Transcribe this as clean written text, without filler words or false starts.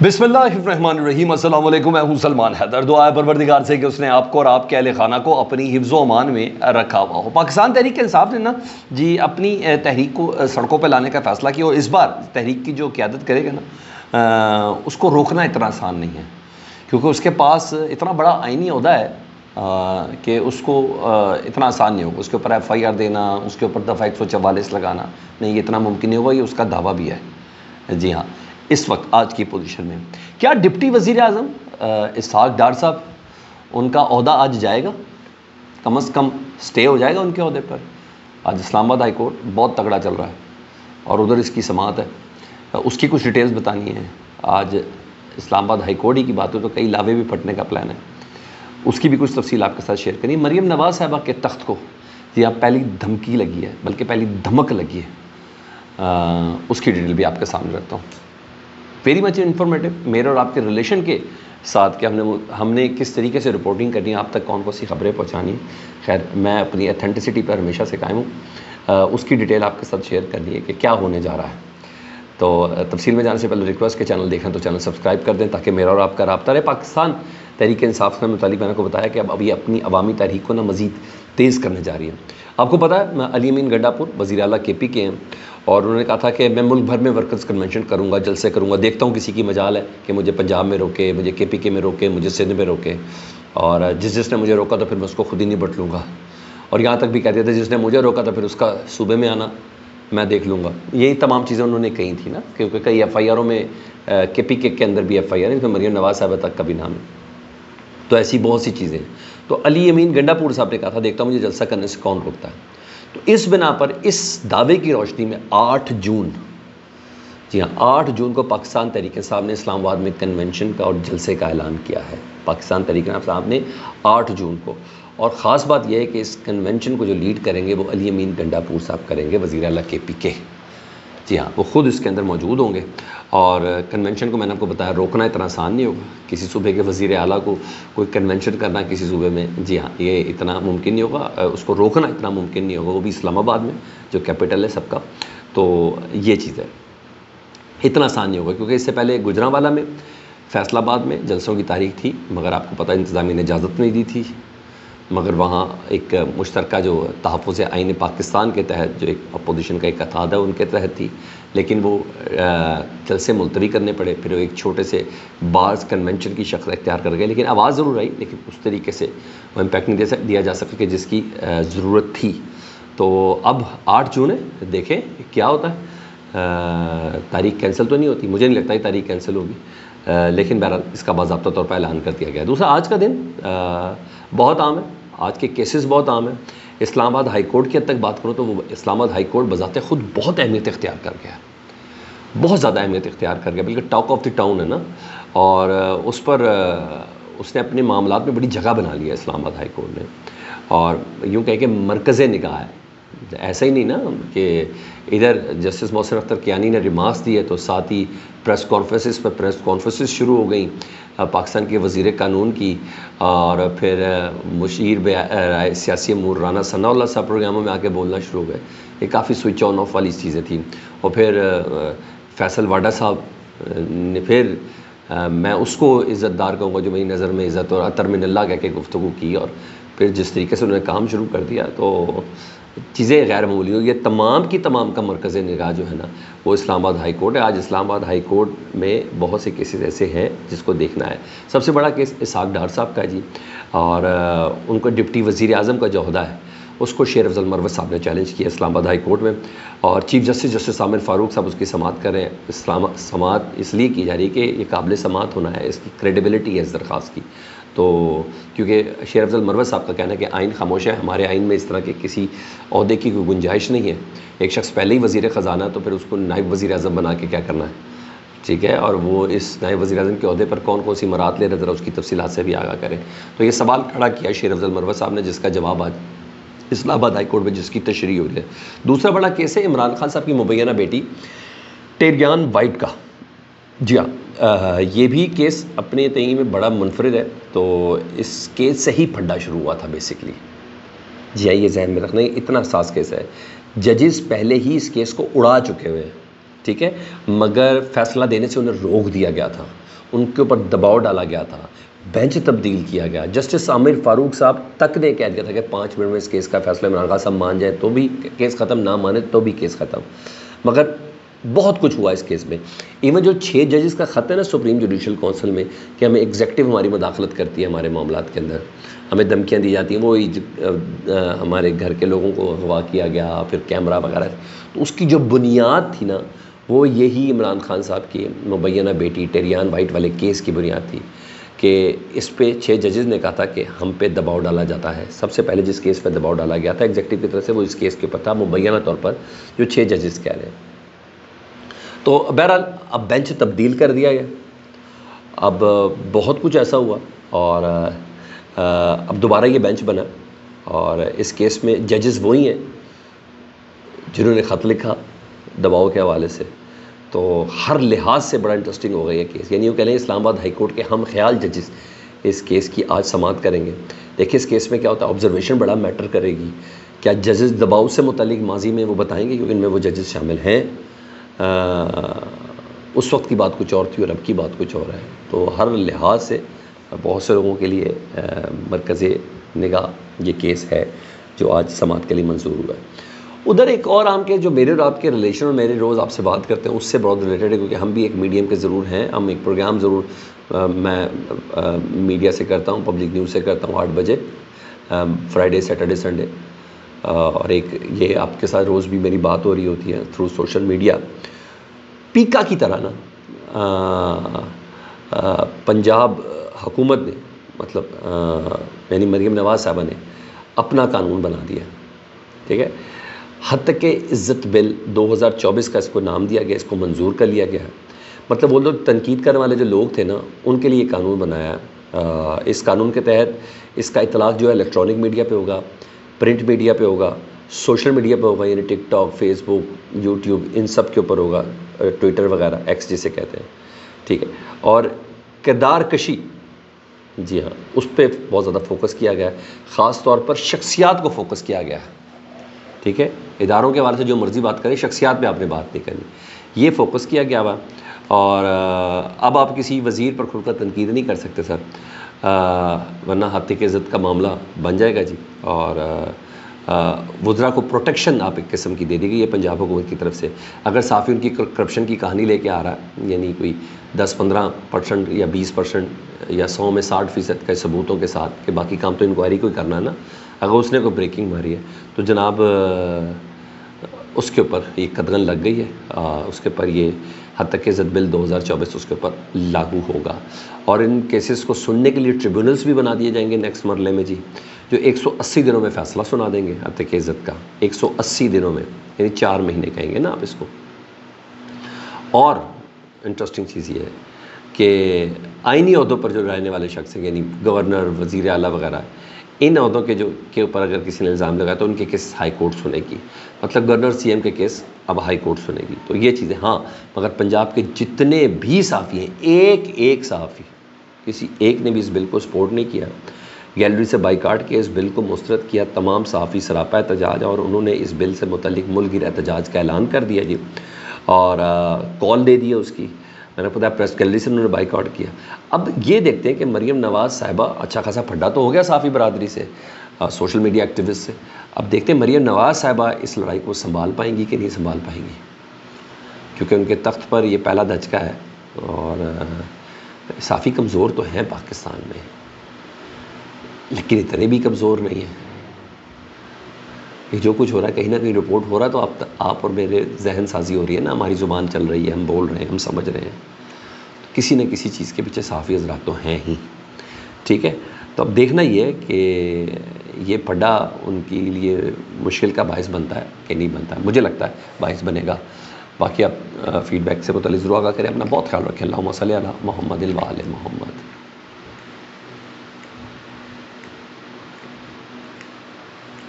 بسم اللہ الرحمن الرحیم۔ السلام علیکم، میں ہوں سلمان حیدر۔ دعا ہے پروردگار سے کہ اس نے آپ کو اور آپ کے اہل خانہ کو اپنی حفظ و امان میں رکھا ہوا ہو۔ پاکستان تحریک انصاف نے اپنی تحریک کو سڑکوں پہ لانے کا فیصلہ کیا، اور اس بار تحریک کی جو قیادت کرے گا اس کو روکنا اتنا آسان نہیں ہے، کیونکہ اس کے پاس اتنا بڑا آئینی عہدہ ہے کہ اس کو اتنا آسان نہیں ہوگا۔ اس کے اوپر ایف آئی آر دینا، اس کے اوپر دفعہ 144 لگانا، نہیں، یہ اتنا ممکن نہیں ہوگا۔ یہ اس کا دعویٰ بھی ہے۔ جی ہاں، اس وقت آج کی پوزیشن میں کیا ڈپٹی وزیر اعظم اسحاق ڈار صاحب، ان کا عہدہ آج جائے گا؟ کم از کم سٹے ہو جائے گا ان کے عہدے پر؟ آج اسلام آباد ہائی کورٹ بہت تگڑا چل رہا ہے اور ادھر اس کی سماعت ہے، اس کی کچھ ڈیٹیلز بتانی ہیں۔ آج اسلام آباد ہائی کورٹ ہی کی بات ہو تو کئی لاوے بھی پھٹنے کا پلان ہے، اس کی بھی کچھ تفصیل آپ کے ساتھ شیئر کریں۔ مریم نواز صاحبہ کے تخت کو جی ہاں پہلی دھمکی لگی ہے، بلکہ پہلی دھمک لگی ہے، اس کی ڈیٹیل بھی آپ کے سامنے رکھتا ہوں۔ ویری مچ انفارمیٹیو، میرے اور آپ کے ریلیشن کے ساتھ کہ ہم نے کس طریقے سے رپورٹنگ کرنی ہے، آپ تک کون سی خبریں پہنچانی ہیں۔ خیر، میں اپنی ایتھینٹسٹی پر ہمیشہ سے قائم ہوں، اس کی ڈیٹیل آپ کے ساتھ شیئر کرنی ہے کہ کیا ہونے جا رہا ہے۔ تو تفصیل میں جانے سے پہلے ریکویسٹ کہ چینل دیکھیں تو چینل سبسکرائب کر دیں تاکہ میرا اور آپ کا رابطہ رہے۔ پاکستان تحریک انصاف کے متعلق میں نے کو بتایا کہ اب یہ اپنی عوامی تحریک کو مزید تیز کرنے جا رہی ہے۔ آپ کو پتہ ہے علی امین گنڈا پور وزیر اعلیٰ کے پی کے ہیں، اور انہوں نے کہا تھا کہ میں ملک بھر میں ورکرز کنونشن کروں گا، جلسے کروں گا، دیکھتا ہوں کسی کی مجال ہے کہ مجھے پنجاب میں روکے، مجھے کے پی کے میں روکے، مجھے سندھ میں روکے، اور جس نے مجھے روکا تو پھر میں اس کو خود ہی نہیں بٹ لوں گا۔ اور یہاں تک بھی کہتے تھے جس نے مجھے روکا تو پھر اس کا صوبے میں آنا میں دیکھ لوں گا۔ یہی تمام چیزیں انہوں نے کہی تھی نا، کیونکہ کئی ایف آئی آروں میں کے پی کے اندر بھی ایف آئی آر ہے، اس میں مریم نواز صاحبہ تک کا بھی نام ہے۔ تو ایسی بہت سی چیزیں ہیں۔ تو علی امین گنڈا پور صاحب نے کہا تھا دیکھتا ہوں مجھے جلسہ کرنے سے کون روکتا ہے۔ تو اس بنا پر اس دعوے کی روشنی میں 8 جون، جی ہاں 8 جون کو پاکستان تحریک انصاف نے اسلام آباد میں کنونشن کا اور جلسے کا اعلان کیا ہے۔ پاکستان تحریک انصاف نے 8 جون کو، اور خاص بات یہ ہے کہ اس کنونشن کو جو لیڈ کریں گے وہ علی امین گنڈا پور صاحب کریں گے، وزیر اعلیٰ کے پی کے۔ جی ہاں، وہ خود اس کے اندر موجود ہوں گے۔ اور کنونشن کو میں نے آپ کو بتایا روکنا اتنا آسان نہیں ہوگا، کسی صوبے کے وزیر اعلیٰ کو کوئی کنونشن کرنا کسی صوبے میں، جی ہاں یہ اتنا ممکن نہیں ہوگا، اس کو روکنا اتنا ممکن نہیں ہوگا، وہ بھی اسلام آباد میں جو کیپٹل ہے سب کا۔ تو یہ چیز ہے، اتنا آسان نہیں ہوگا، کیونکہ اس سے پہلے گجرانوالہ میں، فیصل آباد میں جلسوں کی تاریخ تھی، مگر آپ کو پتہ انتظامیہ نے اجازت نہیں دی تھی، مگر وہاں ایک مشترکہ جو تحفظ آئین پاکستان کے تحت جو ایک اپوزیشن کا ایک اتحاد ہے ان کے تحت تھی، لیکن وہ جلسے ملتوی کرنے پڑے، پھر وہ ایک چھوٹے سے بعض کنونشن کی شکل اختیار کر گئے، لیکن آواز ضرور آئی، لیکن اس طریقے سے وہ امپیکٹ نہیں دیا جا سکا کہ جس کی ضرورت تھی۔ تو اب 8 جون ہے، دیکھیں کیا ہوتا ہے۔ تاریخ کینسل تو نہیں ہوتی، مجھے نہیں لگتا یہ تاریخ کینسل ہوگی، لیکن بہرحال اس کا باضابطہ طور پر اعلان کر دیا گیا ہے۔ دوسرا، آج کا دن بہت عام ہے، آج کے کیسز بہت عام ہیں۔ اسلام آباد ہائی کورٹ کی حد تک بات کروں تو وہ اسلام آباد ہائی کورٹ بذات خود بہت اہمیت اختیار کر گیا ہے، بہت زیادہ اہمیت اختیار کر گیا، بلکہ ٹاک آف دی ٹاؤن ہے نا، اور اس پر اس نے اپنے معاملات میں بڑی جگہ بنا لی ہے اسلام آباد ہائی کورٹ نے، اور یوں کہہ کہ مرکز نگاہ ہے۔ ایسا ہی نہیں نا کہ ادھر جسٹس محسن اختر کیانی نے ریمارکس دیے تو ساتھ ہی پریس کانفرنسز شروع ہو گئیں پاکستان کے وزیر قانون کی، اور پھر مشیر رائے سیاسی امور رانا ثناء اللہ صاحب پروگراموں میں آ کے بولنا شروع ہو گئے۔ یہ کافی سوئچ آن آف والی چیزیں تھیں۔ اور پھر فیصل واڈا صاحب نے پھر میں اس کو عزت دار کہوں گا جو میری نظر میں عزت اور اطر من اللہ کہہ کے گفتگو کی، اور پھر جس طریقے سے انہوں نے کام شروع کر دیا تو چیزیں غیر معمولی ہوئی۔ یہ تمام کی تمام کا مرکز نگاہ جو ہے نا وہ اسلام آباد ہائی کورٹ ہے۔ آج اسلام آباد ہائی کورٹ میں بہت سے کیسز ایسے ہیں جس کو دیکھنا ہے۔ سب سے بڑا کیس اسحاق ڈار صاحب کا ہے جی، اور ان کو ڈپٹی وزیر اعظم کا جو عہدہ ہے اس کو شیر افضل مروت صاحب نے چیلنج کیا اسلام آباد ہائی کورٹ میں، اور چیف جسٹس عامر فاروق صاحب اس کی سماعت کر رہے ہیں۔ سماعت اس لیے کی جا رہی ہے کہ یہ قابل سماعت ہونا ہے، اس کی کریڈیبلٹی ہے اس درخواست کی۔ تو کیونکہ شیر افضل مروت صاحب کا کہنا ہے کہ آئین خاموش ہے، ہمارے آئین میں اس طرح کے کسی عہدے کی کوئی گنجائش نہیں ہے۔ ایک شخص پہلے ہی وزیر خزانہ تو پھر اس کو نائب وزیر اعظم بنا کے کیا کرنا ہے، ٹھیک ہے، اور وہ اس نائب وزیر اعظم کے عہدے پر کون کون سی مراد لے رہے، ذرا اس کی تفصیلات سے بھی آگاہ کریں۔ تو یہ سوال کھڑا کیا شیر افضل مروت صاحب نے، جس کا جواب آج اسلام آباد ہائی کورٹ میں جس کی تشریح ہوئی ہے۔ دوسرا بڑا کیس ہے عمران خان صاحب کی مبینہ بیٹی ٹیریان وائٹ کا، جی ہاں یہ بھی کیس اپنے تئیں میں بڑا منفرد ہے۔ تو اس کیس سے ہی پھڈا شروع ہوا تھا بیسکلی، جی ہاں یہ ذہن میں رکھنا، اتنا حساس کیس ہے، ججز پہلے ہی اس کیس کو اڑا چکے ہوئے ہیں، ٹھیک ہے، مگر فیصلہ دینے سے انہیں روک دیا گیا تھا، ان کے اوپر دباؤ ڈالا گیا تھا، بینچ تبدیل کیا گیا. جسٹس عامر فاروق صاحب تک نے کہہ دیا تھا کہ 5 منٹ میں اس کیس کا فیصلہ عمران خان صاحب مان جائیں تو بھی کیس ختم، نہ مانے تو بھی کیس ختم. مگر بہت کچھ ہوا اس کیس میں. ایون جو 6 ججز کا خط ہے نا سپریم جوڈیشل کونسل میں کہ ہمیں ایگزیکٹو ہماری مداخلت کرتی ہے ہمارے معاملات کے اندر، ہمیں دھمکیاں دی جاتی ہیں، وہ ہمارے گھر کے لوگوں کو اغوا کیا گیا، پھر کیمرہ وغیرہ، تو اس کی جو بنیاد تھی نا وہ یہی عمران خان صاحب کی مبینہ بیٹی ٹیریان وائٹ والے کیس کی بنیاد تھی کہ اس پہ 6 ججز نے کہا تھا کہ ہم پہ دباؤ ڈالا جاتا ہے. سب سے پہلے جس کیس پہ دباؤ ڈالا گیا تھا ایگزیکٹو کی طرف سے وہ اس کیس کے اوپر تھا مبینہ طور پر جو 6 ججز کہہ رہے ہیں. تو بہرحال اب بینچ تبدیل کر دیا گیا. اب بہت کچھ ایسا ہوا اور اب دوبارہ یہ بینچ بنا اور اس کیس میں ججز وہی ہیں جنہوں نے خط لکھا دباؤ کے حوالے سے. تو ہر لحاظ سے بڑا انٹرسٹنگ ہو گیا یہ کیس. یعنی وہ کہہ لیں اسلام آباد ہائی کورٹ کے ہم خیال ججز اس کیس کی آج سماعت کریں گے. دیکھیں اس کیس میں کیا ہوتا ہے، آبزرویشن بڑا میٹر کرے گی. کیا ججز دباؤ سے متعلق ماضی میں وہ بتائیں گے کیونکہ ان میں وہ ججز شامل ہیں. اس وقت کی بات کچھ اور تھی اور اب کی بات کچھ اور ہے. تو ہر لحاظ سے بہت سے لوگوں کے لیے مرکز نگاہ یہ کیس ہے جو آج سماعت کے لیے منظور ہوا ہے. ادھر ایک اور عام کیس جو میرے اور آپ کے ریلیشن اور میرے روز آپ سے بات کرتے ہیں اس سے بہت ریلیٹڈ ہے، کیونکہ ہم بھی ایک میڈیم کے ضرور ہیں. ہم ایک پروگرام ضرور میں میڈیا سے کرتا ہوں، پبلک نیوز سے کرتا ہوں 8 بجے فرائیڈے سیٹرڈے سنڈے، اور ایک یہ آپ کے ساتھ روز بھی میری بات ہو رہی ہوتی ہے تھرو سوشل میڈیا. پیکا کی طرح نا پنجاب حکومت نے مطلب یعنی مریم نواز صاحبہ نے اپنا قانون بنا دیا. ٹھیک ہے، حد تک کہ عزت بل 2024 کا اس کو نام دیا گیا، اس کو منظور کر لیا گیا. مطلب وہ لوگ تنقید کرنے والے جو لوگ تھے نا ان کے لیے یہ قانون بنایا. اس قانون کے تحت اس کا اطلاق جو ہے الیکٹرانک میڈیا پہ ہوگا، پرنٹ میڈیا پہ ہوگا، سوشل میڈیا پہ ہوگا، یعنی ٹک ٹاک، فیس بک، یوٹیوب، ان سب کے اوپر ہوگا، ٹویٹر وغیرہ، ایکس جسے کہتے ہیں. ٹھیک ہے، اور کردار کشی، جی ہاں، اس پہ بہت زیادہ فوکس کیا گیا ہے. خاص طور پر شخصیات کو فوکس کیا گیا ہے. ٹھیک ہے، اداروں کے حوالے سے جو مرضی بات کریں، شخصیات پہ آپ نے بات نہیں کرنی، یہ فوکس کیا گیا ہوا. اور اب آپ کسی وزیر پر کھل کر تنقید نہیں کر سکتے سر، ورنہ ہتک عزت کا معاملہ بن جائے گا جی. اور وزراء کو پروٹیکشن آپ ایک قسم کی دے دی گئی ہے پنجاب حکومت کی طرف سے. اگر صحافی ان کی کرپشن کی کہانی لے کے آ رہا ہے، یعنی کوئی 10-15% یا 20% یا 100 میں 60% کے ثبوتوں کے ساتھ کہ باقی کام تو انکوائری کو ہی کرنا ہے نا، اگر اس نے کوئی بریکنگ ماری ہے تو جناب اس کے اوپر ایک قدغن لگ گئی ہے. اس کے اوپر یہ حد تک عزت بل 2024 اس کے اوپر لاگو ہوگا. اور ان کیسز کو سننے کے لیے ٹریبیونلز بھی بنا دیے جائیں گے نیکسٹ مرحلے میں جی، جو 180 دنوں میں فیصلہ سنا دیں گے حد تک عزت کا. 180 دنوں میں، یعنی 4 مہینے کہیں گے نا آپ اس کو. اور انٹرسٹنگ چیز یہ ہے کہ آئینی عہدوں پر جو رہنے والے شخص ہیں، یعنی گورنر، وزیر اعلیٰ وغیرہ، ان عہدوں کے اوپر اگر کسی نے الزام لگایا تو ان کے کیس ہائی کورٹ سنے گی. مطلب گورنر سی ایم کے کیس اب ہائی کورٹ سنے گی. تو یہ چیزیں ہاں، مگر پنجاب کے جتنے بھی صحافی ہیں، ایک صحافی، کسی ایک نے بھی اس بل کو سپورٹ نہیں کیا. گیلری سے بائیکاٹ کیا، اس بل کو مسترد کیا. تمام صحافی سراپا احتجاج، اور انہوں نے اس بل سے متعلق ملک گیر احتجاج کا اعلان کر دیا جی، اور کال دے دیا اس کی. میں نے پتا پریس گیلری سے انہوں نے بائیک آؤٹ کیا. اب یہ دیکھتے ہیں کہ مریم نواز صاحبہ اچھا خاصا پھڈا تو ہو گیا صحافی برادری سے، سوشل میڈیا ایکٹیوسٹ سے. اب دیکھتے ہیں مریم نواز صاحبہ اس لڑائی کو سنبھال پائیں گی کہ نہیں سنبھال پائیں گی، کیونکہ ان کے تخت پر یہ پہلا دھچکا ہے. اور صحافی کمزور تو ہیں پاکستان میں، لیکن اتنے بھی کمزور نہیں ہیں. یہ جو کچھ ہو رہا ہے کہیں نہ کہیں رپورٹ ہو رہا ہے، تو آپ اور میرے ذہن سازی ہو رہی ہے نا، ہماری زبان چل رہی ہے، ہم بول رہے ہیں، ہم سمجھ رہے ہیں. کسی نہ کسی چیز کے پیچھے صحافی حضرات تو ہیں ہی. ٹھیک ہے، تو اب دیکھنا یہ ہے کہ یہ پھڈا ان کے لیے مشکل کا باعث بنتا ہے کہ نہیں بنتا ہے. مجھے لگتا ہے باعث بنے گا. باقی آپ فیڈ بیک سے متعلق ضرور آگاہ کریں. اپنا بہت خیال رکھیں. اللہم صلی علی محمد و آل محمد.